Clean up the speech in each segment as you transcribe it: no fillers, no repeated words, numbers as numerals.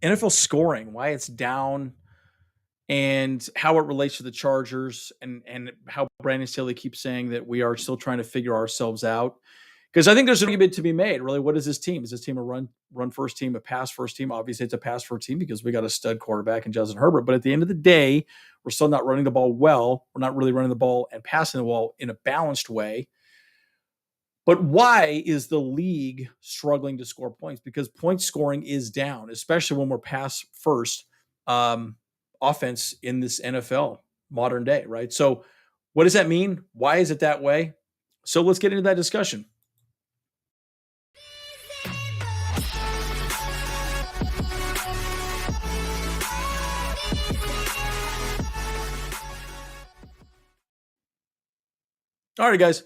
NFL scoring, why it's down, and how it relates to the Chargers, and how Brandon Staley keeps saying that we are still trying to figure ourselves out. Because I think there's an argument to be made. Really, what is this team? Is this team a run first team, a pass first team? Obviously, it's a pass first team because we got a stud quarterback in Justin Herbert. But at the end of the day, we're still not running the ball well. We're not really running the ball and passing the ball in a balanced way. But why is the league struggling to score points? Because point scoring is down, especially when we're pass first um, offense in this NFL modern day, right? So, what does that mean? Why is it that way? So, let's get into that discussion. All right, guys.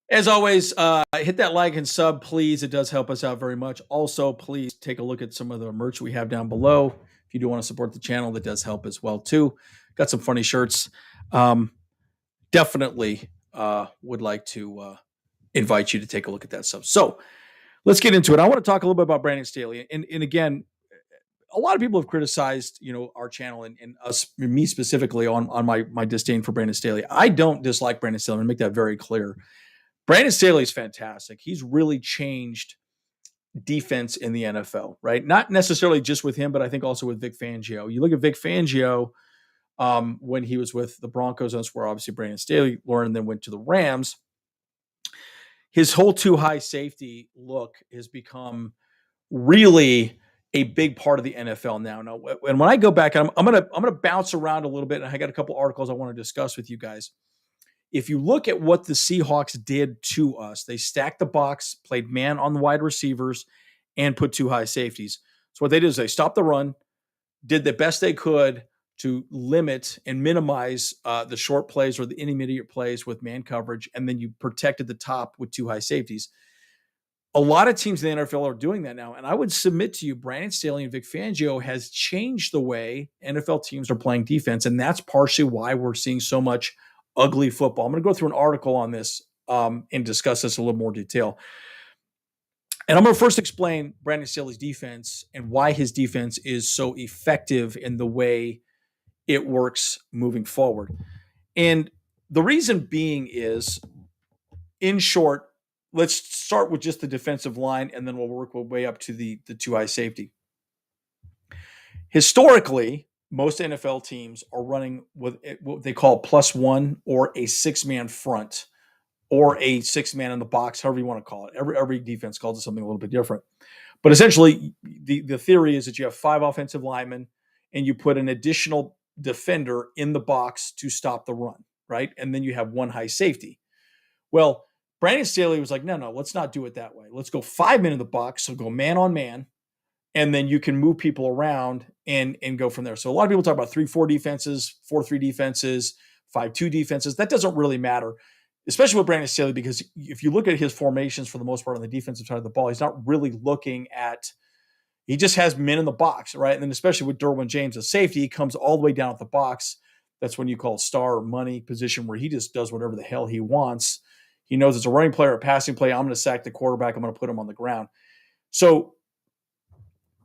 As always, hit that like and sub, please. It does help us out very much. Also, please take a look at some of the merch we have down below. If you do want to support the channel, that does help as well too. Got some funny shirts. Definitely would like to invite you to take a look at that stuff. So let's get into it. I want to talk a little bit about Brandon Staley, and again, a lot of people have criticized, our channel and us, me specifically, on my disdain for Brandon Staley. I don't dislike Brandon Staley. I'm gonna make that very clear. Brandon Staley is fantastic. He's really changed defense in the NFL, right? Not necessarily just with him, but I think also with Vic Fangio. You look at Vic Fangio when he was with the Broncos, that's where obviously Brandon Staley learned and then went to the Rams. His whole too high safety look has become really a big part of the NFL now. And when I go back, I'm gonna bounce around a little bit, and I got a couple articles I want to discuss with you guys. If you look at what the Seahawks did to us, they stacked the box, played man on the wide receivers, and put two high safeties. So what they did is they stopped the run, did the best they could to limit and minimize the short plays or the intermediate plays with man coverage, and then you protected the top with two high safeties. A lot of teams in the NFL are doing that now, and I would submit to you, Brandon Staley and Vic Fangio has changed the way NFL teams are playing defense, and that's partially why we're seeing so much ugly football. I'm going to go through an article on this and discuss this in a little more detail. And I'm going to first explain Brandon Staley's defense and why his defense is so effective in the way it works moving forward. And the reason being is, in short, let's start with just the defensive line, and then we'll work our way up to the two high safety. Historically, most NFL teams are running with what they call +1 or a six-man front or a six-man in the box, however you want to call it. Every defense calls it something a little bit different. But essentially, the theory is that you have 5 offensive linemen and you put an additional defender in the box to stop the run, right? And then you have 1 high safety. Well, Brandon Staley was like, no, let's not do it that way. Let's go 5 men in the box, so go man on man, and then you can move people around and go from there. So a lot of people talk about 3-4 defenses, 4-3 defenses, 5-2 defenses. That doesn't really matter, especially with Brandon Staley, because if you look at his formations for the most part on the defensive side of the ball, he's not really looking at – he just has men in the box, right? And then especially with Derwin James as safety, he comes all the way down at the box. That's when you call star money position, where he just does whatever the hell he wants. He knows it's a running play or a passing play. I'm going to sack the quarterback. I'm going to put him on the ground. So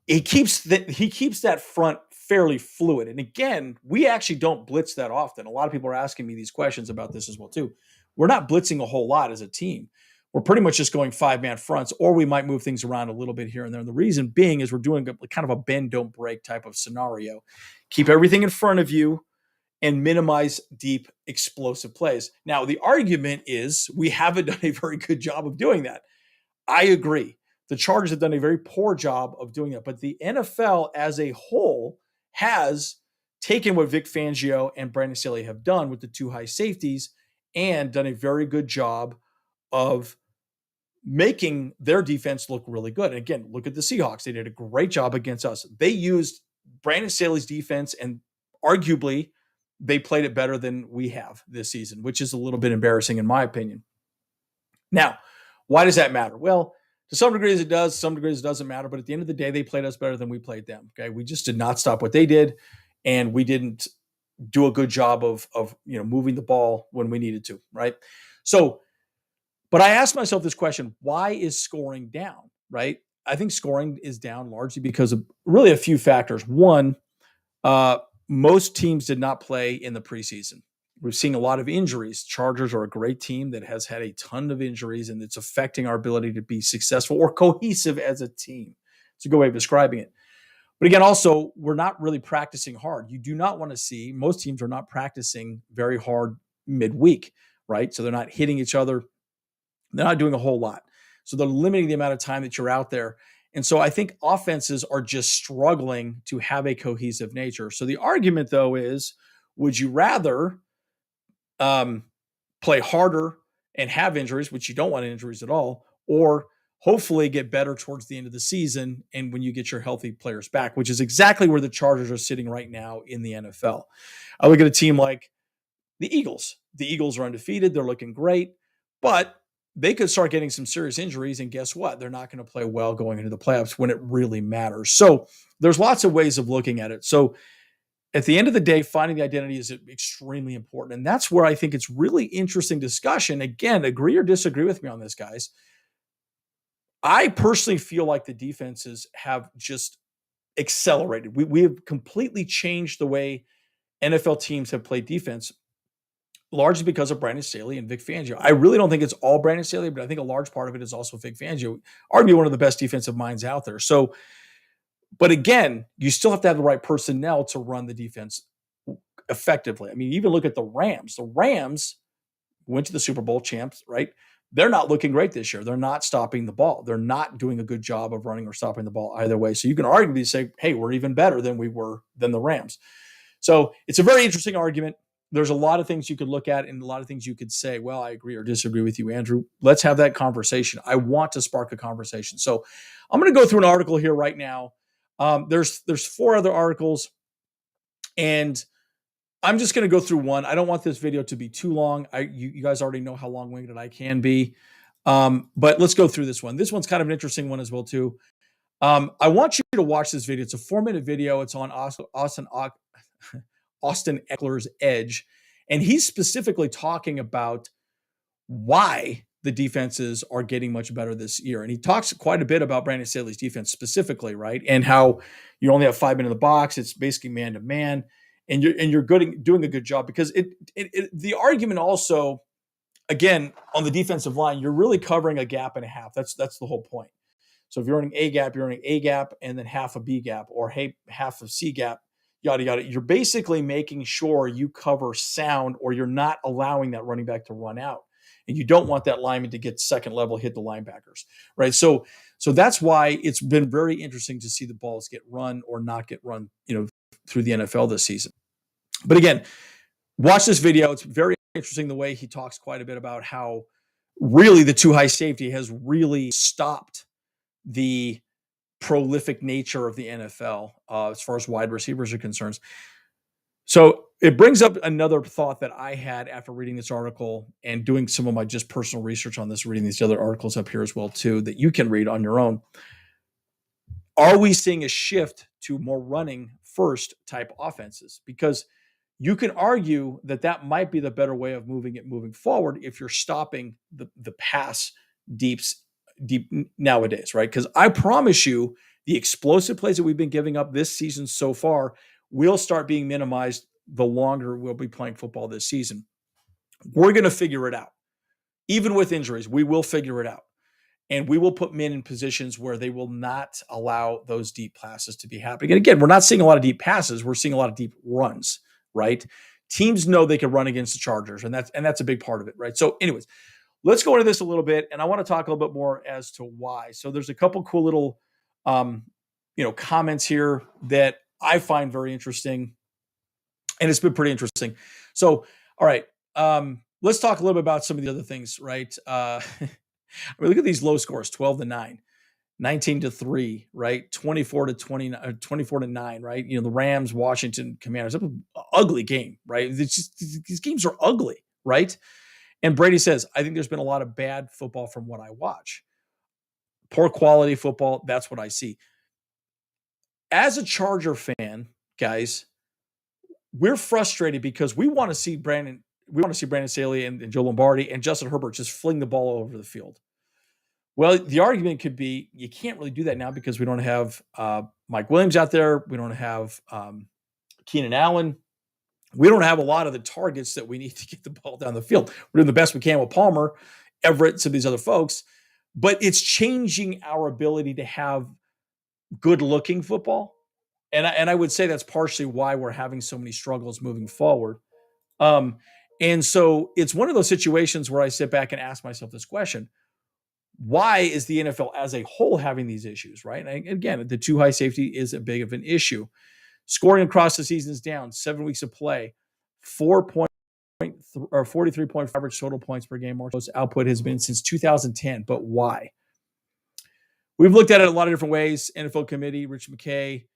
he keeps that front fairly fluid. And again, we actually don't blitz that often. A lot of people are asking me these questions about this as well too. We're not blitzing a whole lot as a team. We're pretty much just going 5-man fronts, or we might move things around a little bit here and there. And the reason being is we're doing kind of a bend, don't break type of scenario. Keep everything in front of you and minimize deep, explosive plays. Now, the argument is we haven't done a very good job of doing that. I agree. The Chargers have done a very poor job of doing that. But the NFL as a whole has taken what Vic Fangio and Brandon Staley have done with the 2 high safeties and done a very good job of making their defense look really good. And again, look at the Seahawks. They did a great job against us. They used Brandon Staley's defense, and arguably they played it better than we have this season, which is a little bit embarrassing in my opinion. Now, why does that matter? Well, to some degrees it does, some degrees it doesn't matter, but at the end of the day, they played us better than we played them. Okay. We just did not stop what they did, and we didn't do a good job of moving the ball when we needed to, right? So, but I asked myself this question: why is scoring down, right? I think scoring is down largely because of really a few factors. One, uh, most teams did not play in the preseason. We're seeing a lot of injuries. Chargers are a great team that has had a ton of injuries, and it's affecting our ability to be successful or cohesive as a team. It's a good way of describing it. But again, also, we're not really practicing hard. You do not want to see, most teams are not practicing very hard midweek, right? So they're not hitting each other. They're not doing a whole lot. So they're limiting the amount of time that you're out there. And so I think offenses are just struggling to have a cohesive nature. So the argument, though, is would you rather um, play harder and have injuries, which you don't want injuries at all, or hopefully get better towards the end of the season and when you get your healthy players back, which is exactly where the Chargers are sitting right now in the NFL. I look at a team like the Eagles. The Eagles are undefeated. They're looking great, but they could start getting some serious injuries. And guess what? They're not going to play well going into the playoffs when it really matters. So there's lots of ways of looking at it. So at the end of the day, finding the identity is extremely important. And that's where I think it's really interesting discussion. Again, agree or disagree with me on this, guys. I personally feel like the defenses have just accelerated. We have completely changed the way NFL teams have played defense, largely because of Brandon Staley and Vic Fangio. I really don't think it's all Brandon Staley, but I think a large part of it is also Vic Fangio, arguably one of the best defensive minds out there. So, but again, you still have to have the right personnel to run the defense effectively. I mean, even look at the Rams. The Rams went to the Super Bowl champs, right? They're not looking great this year. They're not stopping the ball. They're not doing a good job of running or stopping the ball either way. So you can arguably say, hey, we're even better than we were than the Rams. So it's a very interesting argument. There's a lot of things you could look at and a lot of things you could say, well, I agree or disagree with you, Andrew. Let's have that conversation. I want to spark a conversation. So I'm going to go through an article here right now. There's 4 other articles, and I'm just going to go through one. I don't want this video to be too long. You guys already know how long-winded I can be. But let's go through this one. This one's kind of an interesting one as well, too. I want you to watch this video. It's a 4-minute video. It's on Austin Eckler's Edge. And he's specifically talking about why the defenses are getting much better this year. And he talks quite a bit about Brandon Staley's defense specifically, right? And how you only have 5 men in the box. It's basically man to man. And you're doing a good job because the argument also, again, on the defensive line, you're really covering a gap and a half. That's the whole point. So if you're running A gap, you're running A gap and then half a B gap or half of C gap, yada, yada. You're basically making sure you cover sound or you're not allowing that running back to run out. And you don't want that lineman to get second level, hit the linebackers, right? So that's why it's been very interesting to see the balls get run or not get run, through the NFL this season. But again, watch this video. It's very interesting the way he talks quite a bit about how really the too high safety has really stopped the prolific nature of the NFL as far as wide receivers are concerned. So it brings up another thought that I had after reading this article and doing some of my just personal research on this, reading these other articles up here as well, too, that you can read on your own. Are we seeing a shift to more running first type offenses? Because you can argue that might be the better way of moving forward if you're stopping the pass deep nowadays, right? Because I promise you, the explosive plays that we've been giving up this season so far will start being minimized the longer we'll be playing football this season. We're going to figure it out. Even with injuries, we will figure it out. And we will put men in positions where they will not allow those deep passes to be happening. And again, we're not seeing a lot of deep passes. We're seeing a lot of deep runs, right? Teams know they can run against the Chargers, and that's a big part of it, right? So anyways, let's go into this a little bit, and I want to talk a little bit more as to why. So there's a couple cool little comments here that I find very interesting, and it's been pretty interesting. So, all right, let's talk a little bit about some of the other things, right? I mean, look at these low scores: 12-9, 19-3, right? 24-20, 24-9, right? The Rams, Washington Commanders. That was an ugly game, right? These games are ugly, right? And Brady says, I think there's been a lot of bad football from what I watch. Poor quality football, that's what I see. As a Charger fan, guys, we're frustrated because we want to see Brandon Staley and Joe Lombardi and Justin Herbert just fling the ball all over the field. Well, the argument could be you can't really do that now because we don't have Mike Williams out there. We don't have Keenan Allen. We don't have a lot of the targets that we need to get the ball down the field. We're doing the best we can with Palmer, Everett, some of these other folks, but it's changing our ability to have good-looking football. And I would say that's partially why we're having so many struggles moving forward. Um, and so it's one of those situations where I sit back and ask myself this question: why is the NFL as a whole having these issues? Right? And again, the too high safety is a big of an issue. Scoring across the season is down. 7 weeks of play, 43.5 average total points per game. Most output has been since 2010. But why? We've looked at it a lot of different ways. NFL committee, Rich McKay,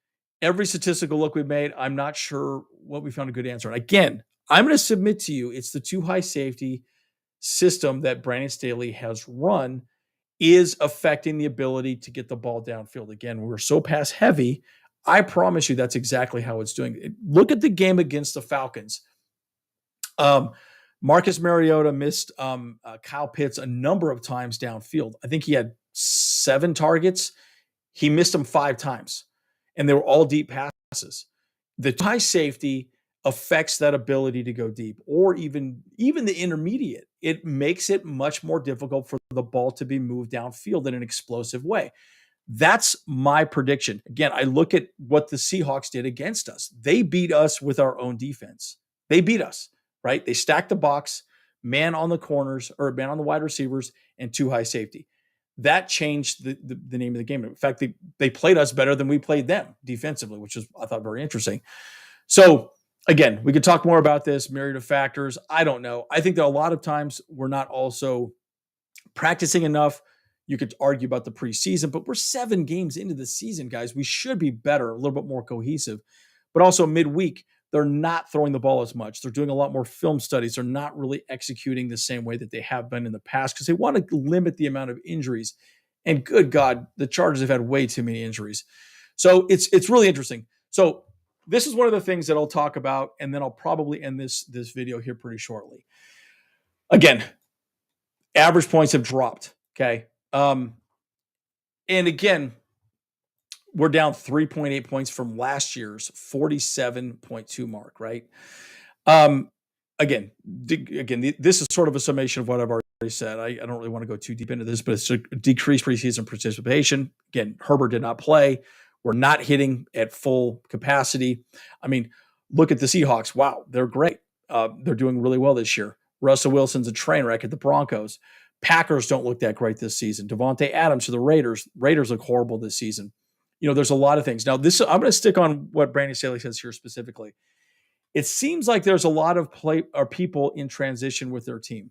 every statistical look we've made, I'm not sure what we found a good answer. And again, I'm going to submit to you, it's the too high safety system that Brandon Staley has run is affecting the ability to get the ball downfield. Again, we're so pass heavy. I promise you that's exactly how it's doing. Look at the game against the Falcons. Marcus Mariota missed Kyle Pitts a number of times downfield. I think he had 7 targets. He missed them 5 times, and they were all deep passes. The high safety affects that ability to go deep, or even the intermediate. It makes it much more difficult for the ball to be moved downfield in an explosive way. That's my prediction. Again, I look at what the Seahawks did against us. They beat us with our own defense. They beat us, right? They stacked the box, man on the corners, or man on the wide receivers, and too high safety. That changed the name of the game. In fact, they played us better than we played them defensively, which is, I thought, very interesting. So again, we could talk more about this, myriad of factors. I don't know. I think that a lot of times we're not also practicing enough. You could argue about the preseason, but we're 7 games into the season, guys. We should be better, a little bit more cohesive. But also midweek, they're not throwing the ball as much. They're doing a lot more film studies. They're not really executing the same way that they have been in the past because they want to limit the amount of injuries. And good God, the Chargers have had way too many injuries. So it's really interesting. So this is one of the things that I'll talk about, and then I'll probably end this video here pretty shortly. Again, average points have dropped, okay? And again, we're down 3.8 points from last year's 47.2 mark, right? Again, this is sort of a summation of what I've already said. I don't really want to go too deep into this, but it's a decreased preseason participation. Again, Herbert did not play. We're not hitting at full capacity. I mean, look at the Seahawks. Wow, they're great. They're doing really well this year. Russell Wilson's a train wreck at the Broncos. Packers don't look that great this season. Devontae Adams to the Raiders. Raiders look horrible this season. You know, there's a lot of things. Now, I'm going to stick on what Brandon Staley says here specifically. It seems like there's a lot of people in transition with their team.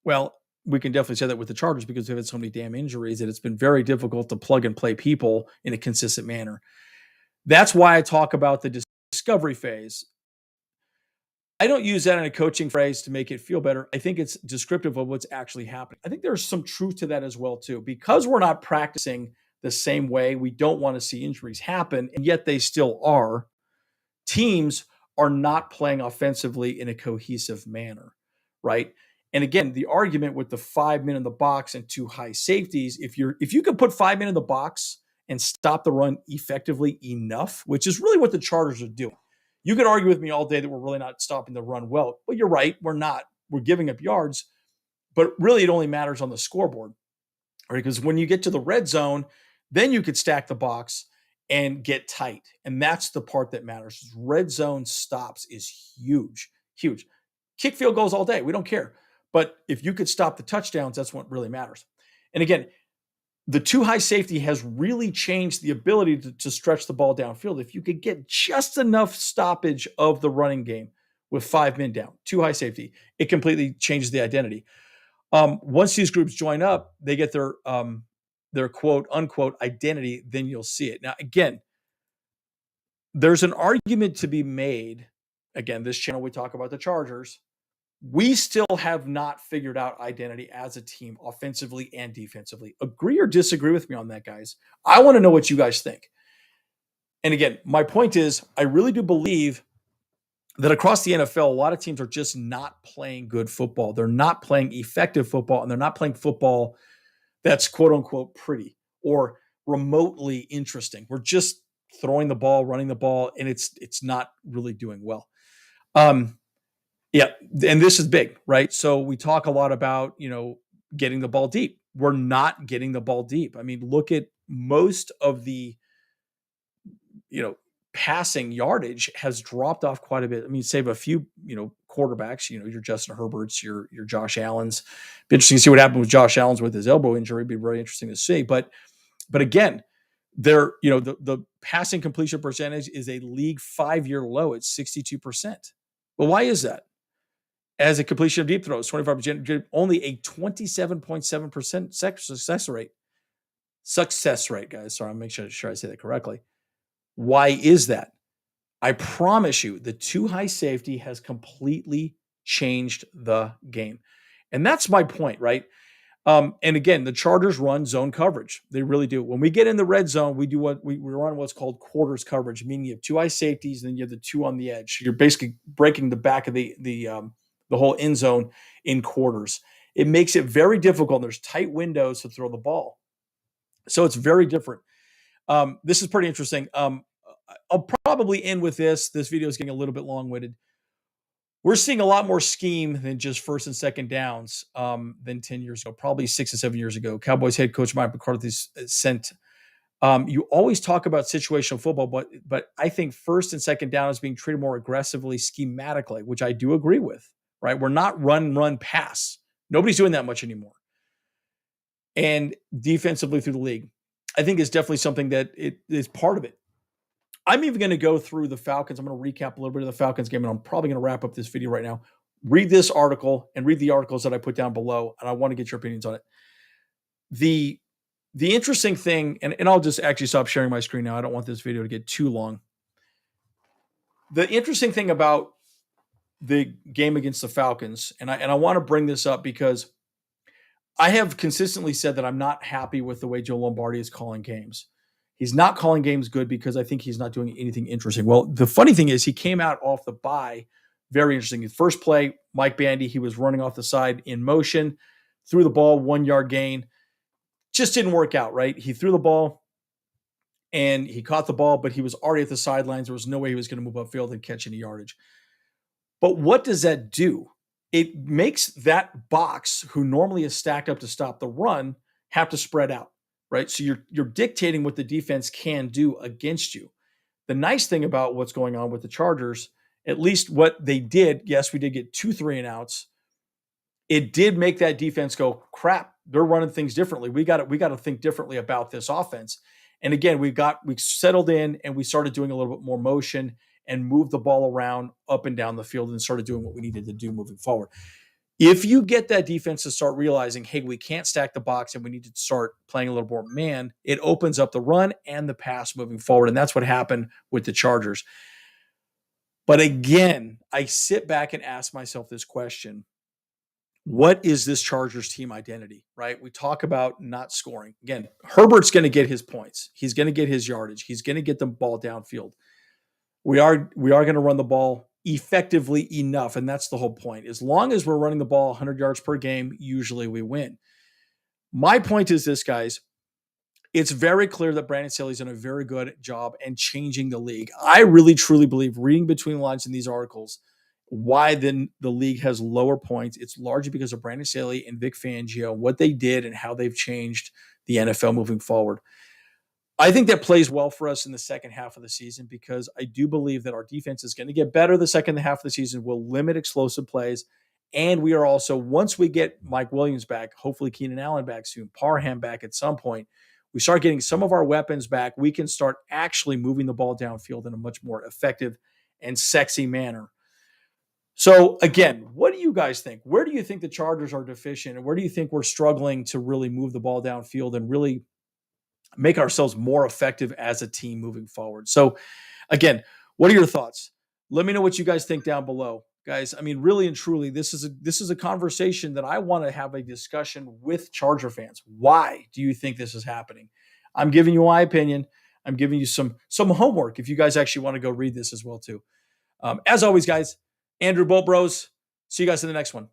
Well, we can definitely say that with the Chargers because they've had so many damn injuries that it's been very difficult to plug and play people in a consistent manner. That's why I talk about the discovery phase. I don't use that in a coaching phrase to make it feel better. I think it's descriptive of what's actually happening. I think there's some truth to that as well, too. Because we're not practicing the same way, we don't want to see injuries happen, and yet they still are. Teams are not playing offensively in a cohesive manner, right? And again, the argument with the 5 men in the box and 2 high safeties, if you can put 5 men in the box and stop the run effectively enough, which is really what the Chargers are doing. You could argue with me all day that we're really not stopping the run well, but you're right, we're not. We're giving up yards, but really it only matters on the scoreboard, right? Because when you get to the red zone, then you could stack the box and get tight. And that's the part that matters. Red zone stops is huge, huge. Kick field goals all day. We don't care. But if you could stop the touchdowns, that's what really matters. And again, the 2 high safety has really changed the ability to stretch the ball downfield. If you could get just enough stoppage of the running game with 5 men down, 2 high safety, it completely changes the identity. Once these groups join up, they get their quote unquote identity, then you'll see it. Now, again, there's an argument to be made. Again, this channel, we talk about the Chargers. We still have not figured out identity as a team, offensively and defensively. Agree or disagree with me on that, guys? I want to know what you guys think. And again, my point is, I really do believe that across the NFL, a lot of teams are just not playing good football. They're not playing effective football, and they're not playing football that's quote unquote pretty or remotely interesting. We're just throwing the ball, running the ball, and it's not really doing well. Um, yeah, and this is big, right? So we talk a lot about, getting the ball deep. We're not getting the ball deep. I mean, look at most of the, you know, passing yardage has dropped off quite a bit. I mean, save a few, quarterbacks, your Justin Herberts, your Josh Allen's. Be interesting to see what happened with Josh Allen's with his elbow injury. It'd be very interesting to see. But again, the passing completion percentage is a league 5-year low at 62%. Well, why is that? As a completion of deep throws, 25%, only a 27.7% success rate. Success rate, guys. Sorry, I'm making sure I say that correctly. Why is that? I promise you, the too high safety has completely changed the game. And that's my point, right? And again, the Chargers run zone coverage. They really do. When we get in the red zone, we do what we run what's called quarters coverage, meaning you have two high safeties, and then you have the two on the edge. You're basically breaking the back of the whole end zone in quarters. It makes it very difficult. There's tight windows to throw the ball. So it's very different. This is pretty interesting. I'll probably end with this. This video is getting a little bit long-winded. We're seeing a lot more scheme than just first and second downs than 10 years ago, probably 6 or 7 years ago. Cowboys head coach Mike McCarthy sent. You always talk about situational football, but I think first and second down is being treated more aggressively, schematically, which I do agree with. Right? We're not run, pass. Nobody's doing that much anymore. And defensively through the league, I think is definitely something that it is part of it. I'm even going to go through the Falcons. I'm going to recap a little bit of the Falcons game, and I'm probably going to wrap up this video right now. Read this article and read the articles that I put down below, and I want to get your opinions on it. The interesting thing, and I'll just actually stop sharing my screen now. I don't want this video to get too long. The interesting thing about the game against the Falcons, and I want to bring this up because I have consistently said that I'm not happy with the way Joe Lombardi is calling games. He's not calling games good because I think he's not doing anything interesting. Well, the funny thing is he came out off the bye. Very interesting. His first play, Mike Bandy, he was running off the side in motion, threw the ball, 1 yard gain. Just didn't work out, right? He threw the ball and he caught the ball, but he was already at the sidelines. There was no way he was going to move upfield and catch any yardage. But what does that do? It makes that box, who normally is stacked up to stop the run, have to spread out. Right. So you're dictating what the defense can do against you. The nice thing about what's going on with the Chargers, at least what they did, yes, we did get 2 3-and-outs. It did make that defense go, crap, they're running things differently. We got to think differently about this offense. And again, we settled in and we started doing a little bit more motion and moved the ball around up and down the field and started doing what we needed to do moving forward. If you get that defense to start realizing, hey, we can't stack the box and we need to start playing a little more man, it opens up the run and the pass moving forward. And that's what happened with the Chargers. But again, I sit back and ask myself this question. What is this Chargers team identity, right? We talk about not scoring. Again, Herbert's going to get his points. He's going to get his yardage. He's going to get the ball downfield. We are going to run the ball effectively enough, and that's the whole point. As long as we're running the ball 100 yards per game, usually we win. My point is this, guys. It's very clear that Brandon Staley's done a very good job in changing the league. I really, truly believe, reading between the lines in these articles, why then the league has lower points. It's largely because of Brandon Staley and Vic Fangio, what they did and how they've changed the NFL moving forward. I think that plays well for us in the second half of the season because I do believe that our defense is going to get better the second half of the season. We'll limit explosive plays. And we are also, once we get Mike Williams back, hopefully Keenan Allen back soon, Parham back at some point, we start getting some of our weapons back, we can start actually moving the ball downfield in a much more effective and sexy manner. So again, what do you guys think? Where do you think the Chargers are deficient? And where do you think we're struggling to really move the ball downfield and really make ourselves more effective as a team moving forward? So again, what are your thoughts? Let me know what you guys think down below. Guys, I mean, really and truly, this is a conversation that I want to have a discussion with Charger fans. Why do you think this is happening? I'm giving you my opinion. I'm giving you some homework if you guys actually want to go read this as well too. As always, guys, Andrew Bolt Bros. See you guys in the next one.